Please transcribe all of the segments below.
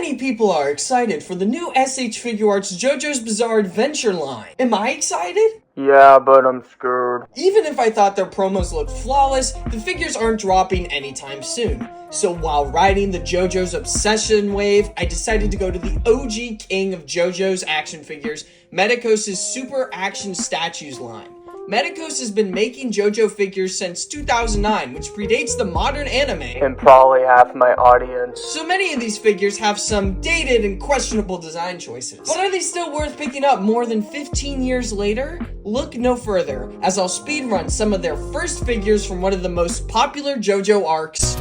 Many people are excited for the new SH Figuarts JoJo's Bizarre Adventure line. Am I excited? Yeah, but I'm scared. Even if I thought their promos looked flawless, the figures aren't dropping anytime soon. So while riding the JoJo's obsession wave, I decided to go to the OG king of JoJo's action figures, Medicos' Super Action Statues line. Medicos has been making JoJo figures since 2009, which predates the modern anime. And probably half my audience. So many of these figures have some dated and questionable design choices. But are they still worth picking up more than 15 years later? Look no further, as I'll speedrun some of their first figures from one of the most popular JoJo arcs.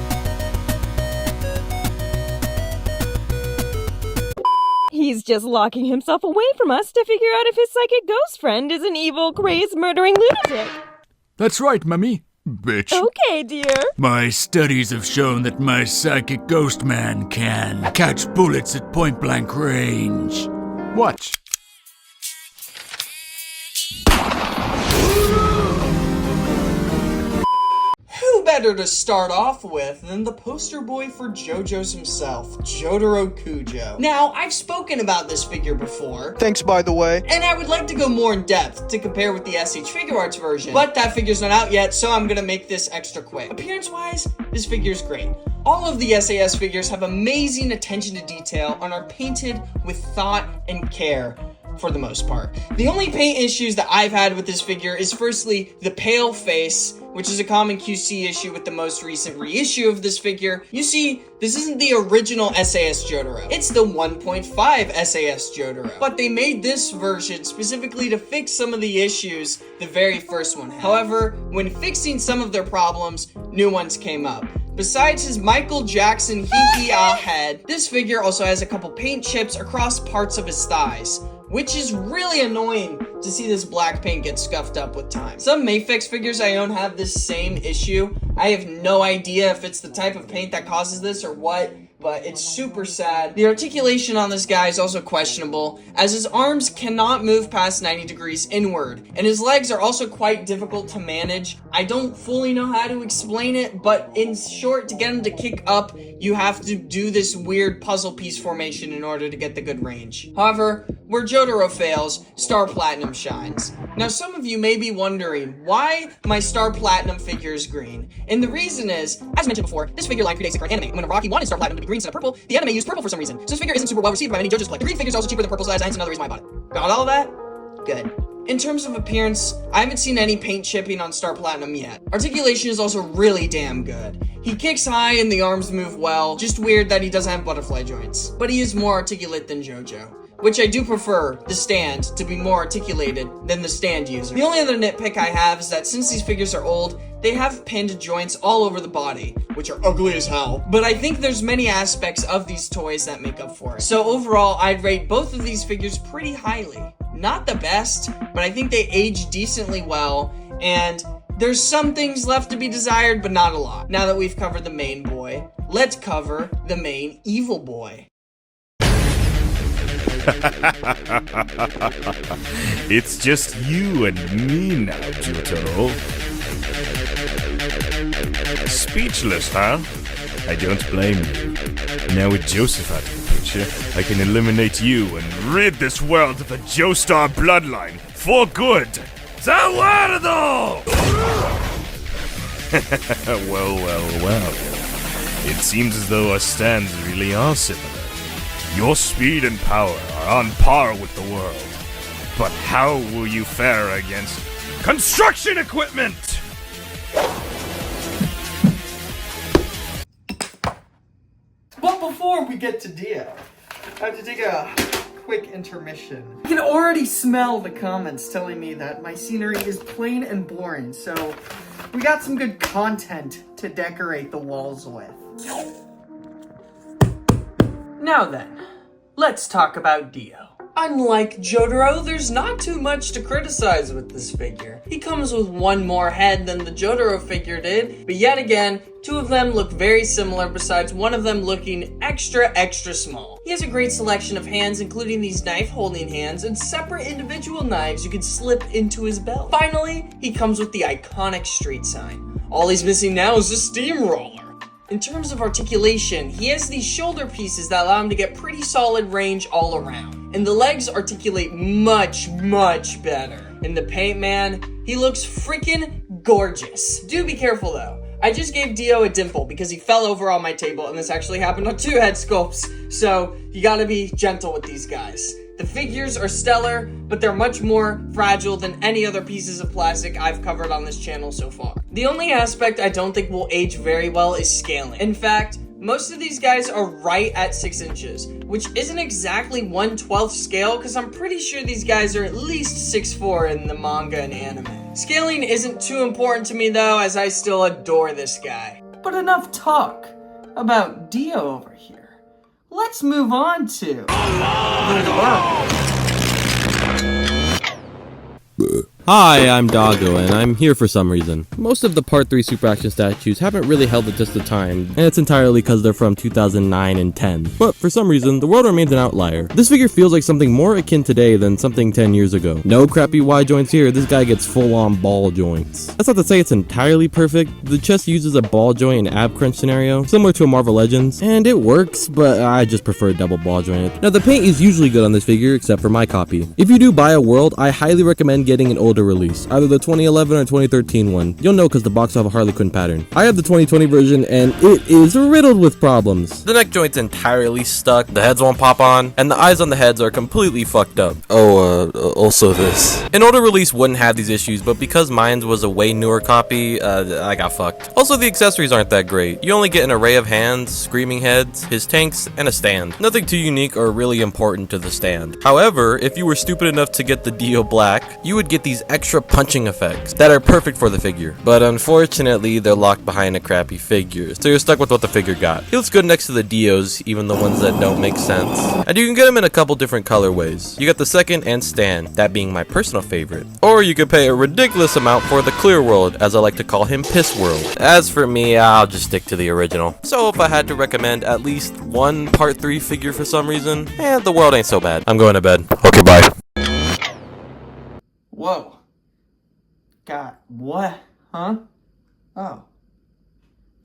He's just locking himself away from us to figure out if his psychic ghost friend is an evil, crazed, murdering lunatic. That's right, mummy. Bitch. Okay, dear. My studies have shown that my psychic ghost man can catch bullets at point-blank range. Watch. Who better to start off with than the poster boy for JoJo's himself, Jotaro Kujo. Now, I've spoken about this figure before. Thanks, by the way. And I would like to go more in depth to compare with the SH Figuarts version, but that figure's not out yet, so I'm gonna make this extra quick. Appearance-wise, this figure's great. All of the SAS figures have amazing attention to detail and are painted with thought and care, for the most part. The only paint issues that I've had with this figure is firstly, the pale face, which is a common QC issue with the most recent reissue of this figure. You see, this isn't the original SAS Jotaro. It's the 1.5 SAS Jotaro. But they made this version specifically to fix some of the issues the very first one had. However, when fixing some of their problems, new ones came up. Besides his Michael Jackson hee-hee-ah head, this figure also has a couple paint chips across parts of his thighs, which is really annoying to see this black paint get scuffed up with time. Some Mayfix figures I own have this same issue. I have no idea if it's the type of paint that causes this or what, but it's super sad. The articulation on this guy is also questionable, as his arms cannot move past 90 degrees inward, and his legs are also quite difficult to manage. I don't fully know how to explain it, but in short, to get him to kick up, you have to do this weird puzzle piece formation in order to get the good range. However, where Jotaro fails, Star Platinum shines. Now, some of you may be wondering why my Star Platinum figure is green, and the reason is, as mentioned before, this figure line predates the current anime. When Araki wanted Star Platinum to be green instead of purple, the anime used purple for some reason, so this figure isn't super well received by many JoJo's collectors. Green figures are also cheaper than purple, so that's another reason why I bought it. Got all that? Good. In terms of appearance, I haven't seen any paint chipping on Star Platinum yet. Articulation is also really damn good. He kicks high and the arms move well, just weird that he doesn't have butterfly joints. But he is more articulate than JoJo, which I do prefer the stand to be more articulated than the stand user. The only other nitpick I have is that since these figures are old, they have pinned joints all over the body, which are ugly as hell. But I think there's many aspects of these toys that make up for it. So overall, I'd rate both of these figures pretty highly. Not the best, but I think they age decently well, and there's some things left to be desired, but not a lot. Now that we've covered the main boy, let's cover the main evil boy. It's just you and me now, Jotaro. Speechless, huh? I don't blame you. Now with Joseph out of the picture, I can eliminate you and rid this world of the Joestar bloodline for good. Zawardo! Well. It seems as though our stands really are similar. Your speed and power are on par with the world. But how will you fare against construction equipment? But before we get to Dio, I have to take a quick intermission. I can already smell the comments telling me that my scenery is plain and boring, so we got some good content to decorate the walls with. Now then, let's talk about Dio. Unlike Jotaro, there's not too much to criticize with this figure. He comes with one more head than the Jotaro figure did, but yet again, two of them look very similar besides one of them looking extra small. He has a great selection of hands, including these knife-holding hands and separate individual knives you can slip into his belt. Finally, he comes with the iconic street sign. All he's missing now is a steamroller. In terms of articulation, he has these shoulder pieces that allow him to get pretty solid range all around. And the legs articulate much, much better. In the paint, man, he looks freaking gorgeous. Do be careful though. I just gave Dio a dimple because he fell over on my table, and this actually happened on 2 head sculpts, so you gotta be gentle with these guys. The figures are stellar, but they're much more fragile than any other pieces of plastic I've covered on this channel so far. The only aspect I don't think will age very well is scaling. In fact, most of these guys are right at 6 inches, which isn't exactly 1/12 scale, because I'm pretty sure these guys are at least 6'4" in the manga and anime. Scaling isn't too important to me though, as I still adore this guy. But enough talk about Dio over here. Let's move on to the world. Hi, I'm Doggo, and I'm here for some reason. Most of the Part 3 Super Action statues haven't really held the test of time, and it's entirely because they're from 2009 and 10. But for some reason, the world remains an outlier. This figure feels like something more akin today than something 10 years ago. No crappy Y joints here, this guy gets full-on ball joints. That's not to say it's entirely perfect. The chest uses a ball joint and ab crunch scenario, similar to a Marvel Legends, and it works, but I just prefer double ball jointed. Now, the paint is usually good on this figure, except for my copy. If you do buy a world, I highly recommend getting an older release, either the 2011 or 2013 one. You'll know because the box will have a Harley Quinn pattern. I have the 2020 version and it is riddled with problems. The neck joint's entirely stuck, the heads won't pop on, and the eyes on the heads are completely fucked up. Also this. An older release wouldn't have these issues, but because mine was a way newer copy, I got fucked. Also, the accessories aren't that great. You only get an array of hands, screaming heads, his tanks, and a stand. Nothing too unique or really important to the stand. However, if you were stupid enough to get the Dio Black, you would get these extra punching effects that are perfect for the figure. But unfortunately, they're locked behind a crappy figure, so you're stuck with what the figure got. He looks good next to the Dios, even the ones that don't make sense. And you can get them in a couple different colorways. You got the second and stand, that being my personal favorite. Or you could pay a ridiculous amount for the clear world, as I like to call him Piss World. As for me, I'll just stick to the original. So if I had to recommend at least one Part 3 figure for some reason, the world ain't so bad. I'm going to bed. Okay, bye. Whoa. God, what? Huh? Oh.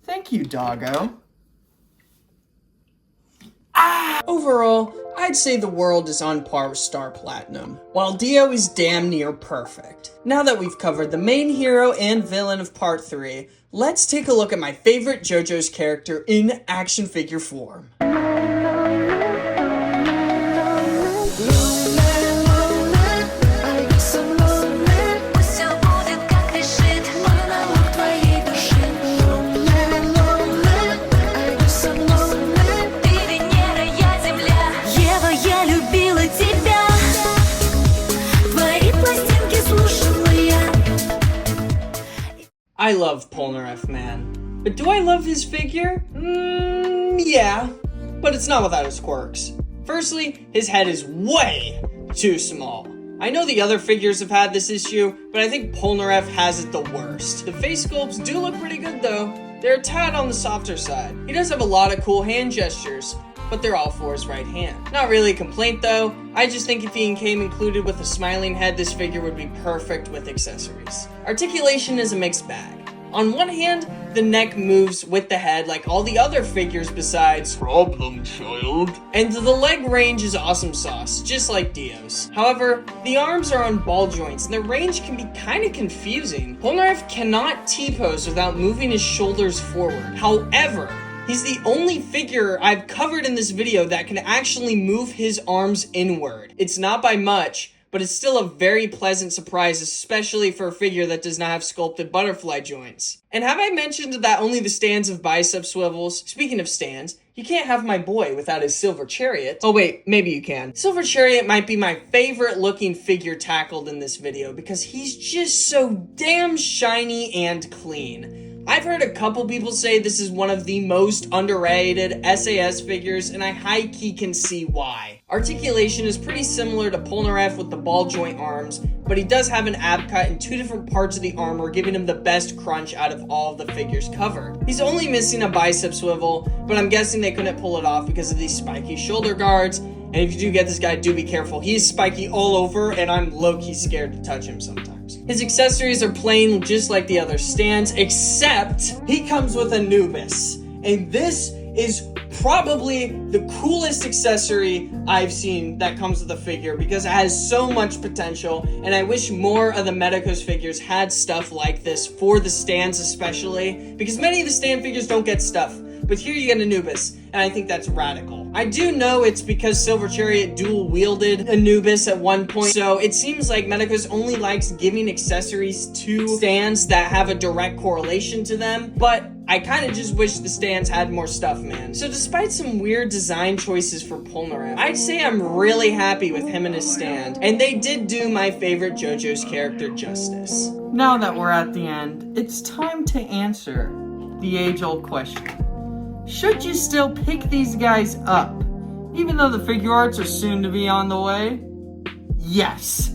Thank you, Doggo. Overall, I'd say the world is on par with Star Platinum, while Dio is damn near perfect. Now that we've covered the main hero and villain of Part 3, let's take a look at my favorite JoJo's character in action figure form. I love Polnareff, man. But do I love his figure? Yeah. But it's not without his quirks. Firstly, his head is way too small. I know the other figures have had this issue, but I think Polnareff has it the worst. The face sculpts do look pretty good though. They're a tad on the softer side. He does have a lot of cool hand gestures, but they're all for his right hand. Not really a complaint though. I just think if he came included with a smiling head, this figure would be perfect with accessories. Articulation is a mixed bag. On one hand, the neck moves with the head like all the other figures besides Problem Child. And the leg range is awesome sauce, just like Dio's. However, the arms are on ball joints and the range can be kind of confusing. Polnareff cannot T-pose without moving his shoulders forward. However, he's the only figure I've covered in this video that can actually move his arms inward. It's not by much, but it's still a very pleasant surprise, especially for a figure that does not have sculpted butterfly joints. And have I mentioned that only the stands of bicep swivels? Speaking of stands, you can't have my boy without his silver chariot. Oh wait, maybe you can. Silver chariot might be my favorite looking figure tackled in this video because he's just so damn shiny and clean. I've heard a couple people say this is one of the most underrated SAS figures, and I high-key can see why. Articulation is pretty similar to Polnareff with the ball joint arms, but he does have an ab cut in 2 different parts of the armor, giving him the best crunch out of all of the figures covered. He's only missing a bicep swivel, but I'm guessing they couldn't pull it off because of these spiky shoulder guards. And if you do get this guy, do be careful. He's spiky all over, and I'm low-key scared to touch him sometimes. His accessories are plain just like the other stands, except he comes with Anubis. And this is probably the coolest accessory I've seen that comes with a figure because it has so much potential, and I wish more of the Medicos figures had stuff like this for the stands especially, because many of the stand figures don't get stuff. But here you get Anubis, and I think that's radical. I do know it's because Silver Chariot dual-wielded Anubis at one point, so it seems like Medicos only likes giving accessories to stands that have a direct correlation to them, but I kind of just wish the stands had more stuff, man. So despite some weird design choices for Polnareff, I'd say I'm really happy with him and his stand, and they did do my favorite JoJo's character justice. Now that we're at the end, it's time to answer the age-old question. Should you still pick these guys up, even though the Figuarts are soon to be on the way? Yes,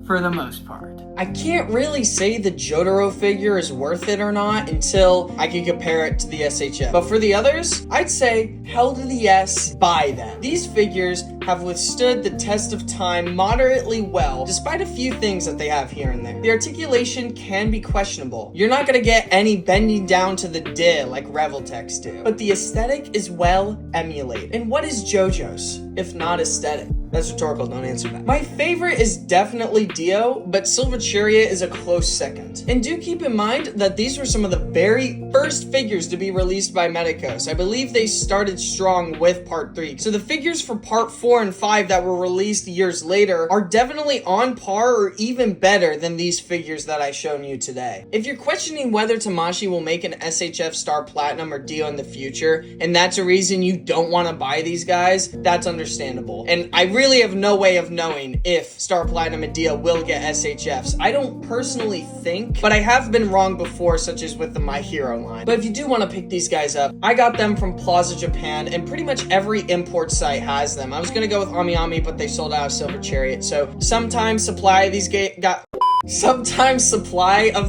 for the most part. I can't really say the Jotaro figure is worth it or not until I can compare it to the SHF. But for the others, I'd say hell to the yes, buy them. These figures have withstood the test of time moderately well, despite a few things that they have here and there. The articulation can be questionable. You're not gonna get any bending down to the D like Revoltex do. But the aesthetic is well emulated. And what is JoJo's, if not aesthetic? That's rhetorical, don't answer that. My favorite is definitely Dio, but Silver Chariot is a close second. And do keep in mind that these were some of the very first figures to be released by Medicos. I believe they started strong with Part 3. So the figures for Part 4 and 5 that were released years later are definitely on par or even better than these figures that I've shown you today. If you're questioning whether Tamashi will make an SHF Star Platinum or Dio in the future, and that's a reason you don't want to buy these guys, that's understandable. And I really have no way of knowing if Star Platinum and Dio will get SHFs. I don't personally think, but I have been wrong before, such as with the My Hero line. But if you do want to pick these guys up, I got them from Plaza Japan, and pretty much every import site has them. I was gonna go with Ami Ami, but they sold out of Silver Chariot, so sometimes supply of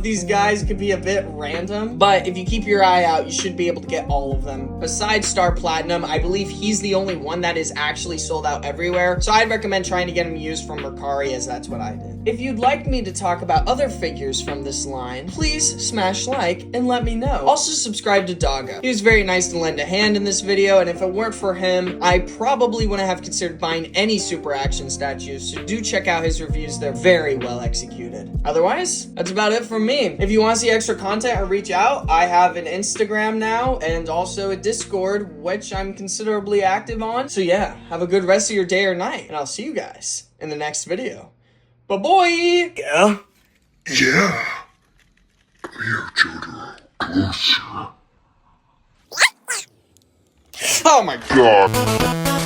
these guys could be a bit random, but if you keep your eye out, you should be able to get all of them. Besides Star Platinum, I believe he's the only one that is actually sold out everywhere, so I'd recommend trying to get him used from Mercari, as that's what I did. If you'd like me to talk about other figures from this line, please smash like and let me know. Also subscribe to Doggo. He was very nice to lend a hand in this video, and if it weren't for him, I probably wouldn't have considered buying any Super Action statues, so do check out his reviews. They're very well executed. Otherwise, that's about it from me. If you want to see extra content or reach out, I have an Instagram now and also a Discord, which I'm considerably active on. So yeah, have a good rest of your day or night, and I'll see you guys in the next video. Bye-bye! Yeah? Yeah. Come here, Jotaro. Closer. Oh my God.